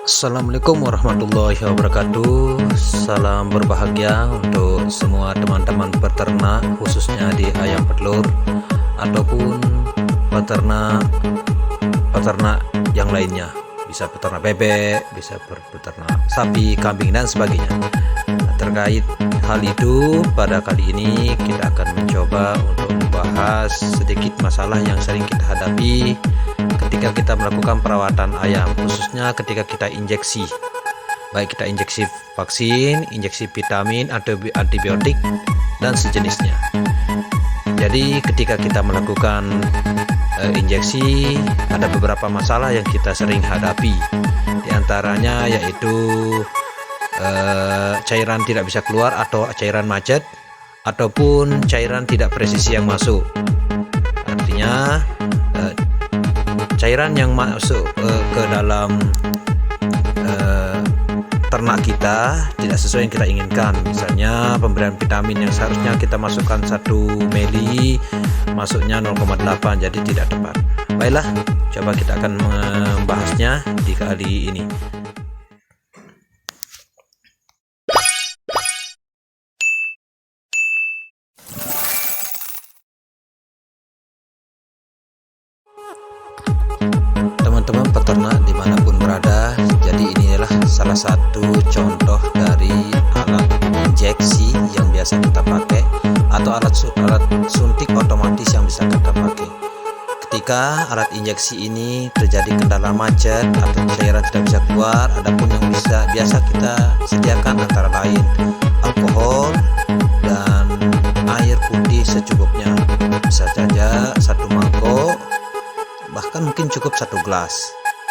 Assalamualaikum warahmatullahi wabarakatuh. Salam berbahagia untuk semua teman-teman peternak, khususnya di ayam petelur ataupun peternak yang lainnya. Bisa peternak bebek, bisa peternak sapi, kambing dan sebagainya. Terkait hal itu, pada kali ini kita akan mencoba untuk membahas sedikit masalah yang sering kita hadapi ketika kita melakukan perawatan ayam, khususnya ketika kita injeksi, baik kita injeksi vaksin, injeksi vitamin atau antibiotik dan sejenisnya. Jadi ketika kita melakukan injeksi, ada beberapa masalah yang kita sering hadapi. Di antaranya yaitu cairan tidak bisa keluar atau cairan macet, ataupun cairan tidak presisi yang masuk. Artinya cairan yang masuk ke dalam ternak kita tidak sesuai yang kita inginkan. Misalnya pemberian vitamin yang seharusnya kita masukkan 1 mili, masuknya 0,8, jadi tidak tepat. Baiklah, coba kita akan membahasnya di kali ini. Teman-teman peternak dimanapun berada, jadi inilah salah satu contoh dari alat injeksi yang biasa kita pakai atau alat suntik otomatis yang bisa kita pakai. Ketika alat injeksi ini terjadi kendala macet atau cairan tidak bisa keluar, adapun yang biasa kita sediakan antara lain alkohol dan air putih secukupnya, bisa saja 1 mangkok, bahkan mungkin cukup 1 gelas.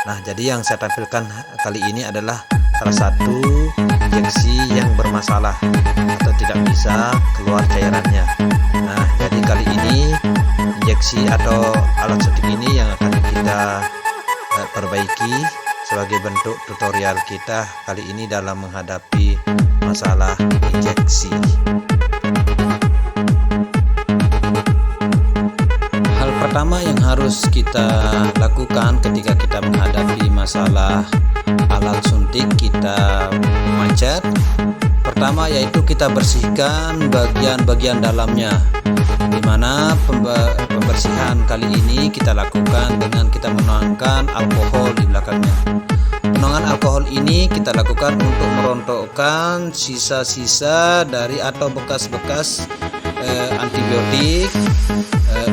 Nah, jadi yang saya tampilkan kali ini adalah salah satu injeksi yang bermasalah atau tidak bisa keluar cairannya. Nah, jadi kali ini injeksi atau alat suntik ini yang akan kita perbaiki sebagai bentuk tutorial kita kali ini dalam menghadapi masalah injeksi. Pertama yang harus kita lakukan ketika kita menghadapi masalah alat suntik kita macet, pertama yaitu kita bersihkan bagian-bagian dalamnya, dimana pembersihan kali ini kita lakukan dengan kita menuangkan alkohol di belakangnya. Penuangan alkohol ini kita lakukan untuk merontokkan sisa-sisa dari atau bekas-bekas antibiotik,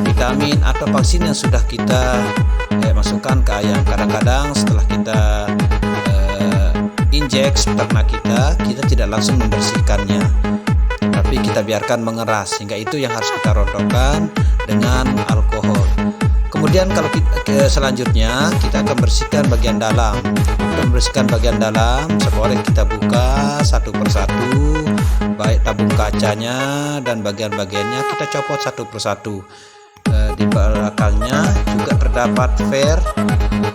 vitamin atau vaksin yang sudah kita masukkan ke ayam. Kadang-kadang setelah kita injeks peternak kita tidak langsung membersihkannya, tapi kita biarkan mengeras, sehingga itu yang harus kita rontokkan dengan alkohol. Kemudian kalau selanjutnya kita akan bersihkan bagian dalam. Untuk membersihkan bagian dalam, seboleh kita buka satu persatu, baik tabung kacanya dan bagian-bagiannya kita copot satu persatu. Di belakangnya juga terdapat fer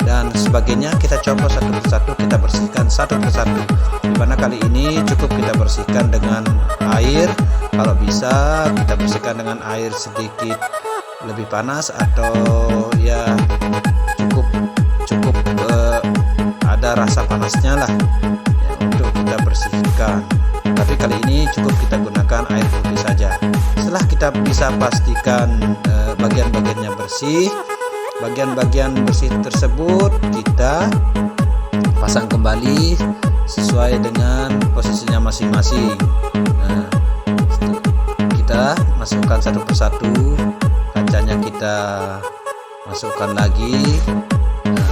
dan sebagainya, kita copot satu persatu, kita bersihkan satu persatu. Dimana kali ini cukup kita bersihkan dengan air, kalau bisa kita bersihkan dengan air sedikit lebih panas atau ya cukup ada rasa panasnya lah ya, untuk kita bersihkan. Tapi kali ini cukup kita gunakan air putih saja. Setelah kita bisa pastikan bagian-bagiannya bersih, bagian-bagian bersih tersebut kita pasang kembali sesuai dengan posisinya masing-masing. Nah, kita masukkan satu persatu, kacanya kita masukkan lagi,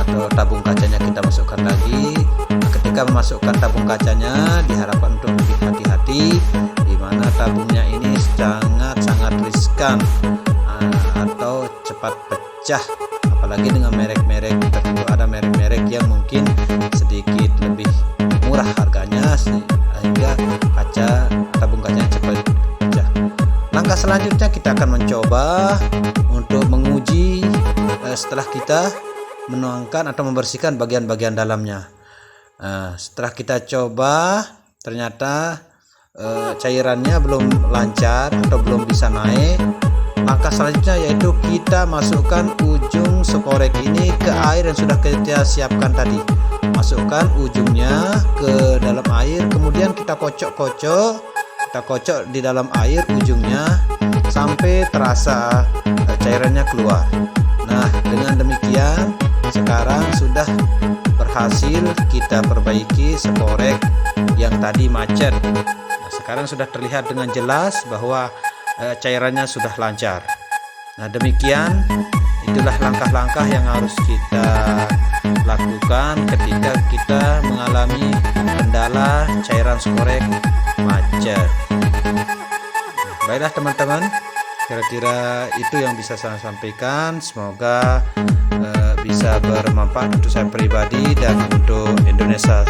atau tabung kacanya kita masukkan lagi. Ketika memasukkan tabung kacanya diharapkan untuk lebih hati-hati, di mana tabungnya ini sangat riskan atau cepat pecah, apalagi dengan merek-merek tertentu. Ada merek-merek yang mungkin sedikit lebih murah harganya sehingga tabung kacanya cepat pecah. Langkah selanjutnya kita akan mencoba untuk menguji setelah kita menuangkan atau membersihkan bagian-bagian dalamnya. Setelah kita coba ternyata cairannya belum lancar atau belum bisa naik, langkah selanjutnya yaitu kita masukkan ujung sekorek ini ke air yang sudah kita siapkan tadi. Masukkan ujungnya ke dalam air, kemudian kita kocok di dalam air ujungnya sampai terasa cairannya keluar. Nah, dengan demikian sekarang sudah berhasil kita perbaiki sekorek yang tadi macet. Nah, sekarang sudah terlihat dengan jelas bahwa cairannya sudah lancar. Nah, demikian itulah langkah-langkah yang harus kita lakukan ketika kita mengalami kendala cairan sekorek macet. Baiklah teman-teman, kira-kira itu yang bisa saya sampaikan. Semoga bisa bermanfaat untuk saya pribadi dan untuk Indonesia